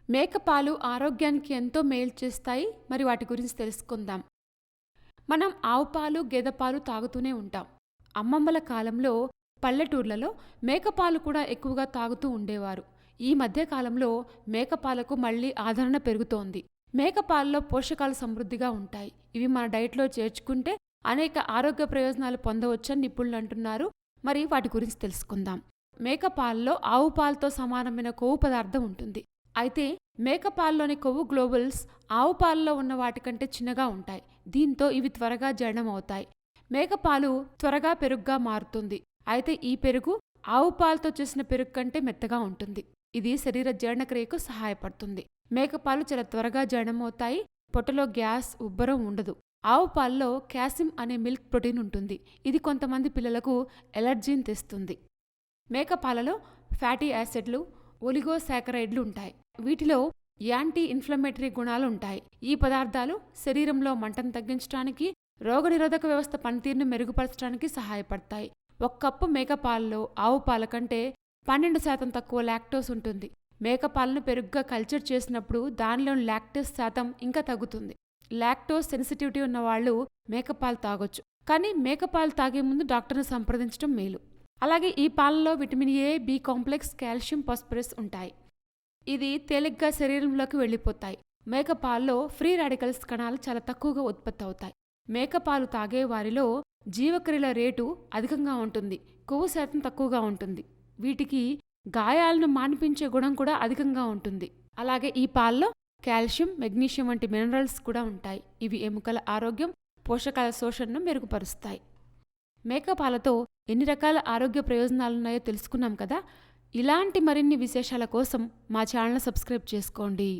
మేక పాలు ఆరోగ్యానికి ఎంతో మేలు చేస్తాయి. మరి వాటి గురించి తెలుసుకుందాం. మనం ఆవు పాలు, గేదె పాలు తాగుతూనే ఉంటాం. అమ్మమ్మల కాలంలో పల్లెటూర్లలో మేకపాలు కూడా ఎక్కువగా తాగుతూ ఉండేవారు. ఈ మధ్య కాలంలో మేకపాలకు మళ్ళీ ఆదరణ పెరుగుతోంది. మేకపాలలో పోషకాలు సమృద్ధిగా ఉంటాయి. ఇవి మన డైట్లో చేర్చుకుంటే అనేక ఆరోగ్య ప్రయోజనాలు పొందవచ్చని నిపుణులు అంటున్నారు. మరి వాటి గురించి తెలుసుకుందాం. మేకపాలలో ఆవు పాలతో సమానమైన కొవ్వు పదార్థం ఉంటుంది. అయితే మేకపాల్లోని కొవ్వు గ్లోబుల్స్ ఆవు పాలలో ఉన్న వాటికంటే చిన్నగా ఉంటాయి. దీంతో ఇవి త్వరగా జీర్ణం అవుతాయి. మేకపాలు త్వరగా పెరుగుగా మారుతుంది. అయితే ఈ పెరుగు ఆవు పాలతో చేసిన పెరుగు కంటే మెత్తగా ఉంటుంది. ఇది శరీర జీర్ణక్రియకు సహాయపడుతుంది. మేకపాలు చాలా త్వరగా జీర్ణమవుతాయి. పొట్టలో గ్యాస్, ఉబ్బరం ఉండదు. ఆవు పాలలో క్యాసిమ్ అనే మిల్క్ ప్రోటీన్ ఉంటుంది. ఇది కొంతమంది పిల్లలకు ఎలర్జీని తెస్తుంది. మేకపాలలో ఫ్యాటీ యాసిడ్లు, ఒలిగోసాకరైడ్లు ఉంటాయి. వీటిలో యాంటీ ఇన్ఫ్లమేటరీ గుణాలు ఉంటాయి. ఈ పదార్థాలు శరీరంలో మంటను తగ్గించడానికి, రోగనిరోధక వ్యవస్థ పనితీరును మెరుగుపరచడానికి సహాయపడతాయి. ఒక కప్పు మేకపాలలో ఆవు పాల కంటే 12% తక్కువ లాక్టోస్ ఉంటుంది. మేకపాలను పెరుగుగా కల్చర్ చేసినప్పుడు దానిలోని లాక్టోస్ శాతం ఇంకా తగ్గుతుంది. లాక్టోస్ సెన్సిటివిటీ ఉన్న వాళ్ళు మేకపాలు తాగొచ్చు. కానీ మేకపాలు తాగే ముందు డాక్టర్ను సంప్రదించడం మేలు. అలాగే ఈ పాలలో vitamin A, B complex, calcium, phosphorus ఉంటాయి. ఇది తేలిగ్గా శరీరంలోకి వెళ్ళిపోతాయి. మేకపాల్లో ఫ్రీ రాడికల్స్ కణాలు చాలా తక్కువగా ఉత్పత్తి అవుతాయి. మేకపాలు తాగే వారిలో జీవక్రియల రేటు అధికంగా ఉంటుంది. కొవ్వు శాతం తక్కువగా ఉంటుంది. వీటికి గాయాలను మాన్పించే గుణం కూడా అధికంగా ఉంటుంది. అలాగే ఈ పాల్లో కాల్షియం, మెగ్నీషియం వంటి మినరల్స్ కూడా ఉంటాయి. ఇవి ఎముకల ఆరోగ్యం, పోషకాల శోషణను మెరుగుపరుస్తాయి. మేకపాలతో ఎన్ని రకాల ఆరోగ్య ప్రయోజనాలున్నాయో తెలుసుకున్నాం కదా. ఇలాంటి మరిన్ని విశేషాల కోసం మా ఛానల్ సబ్స్క్రైబ్ చేసుకోండి.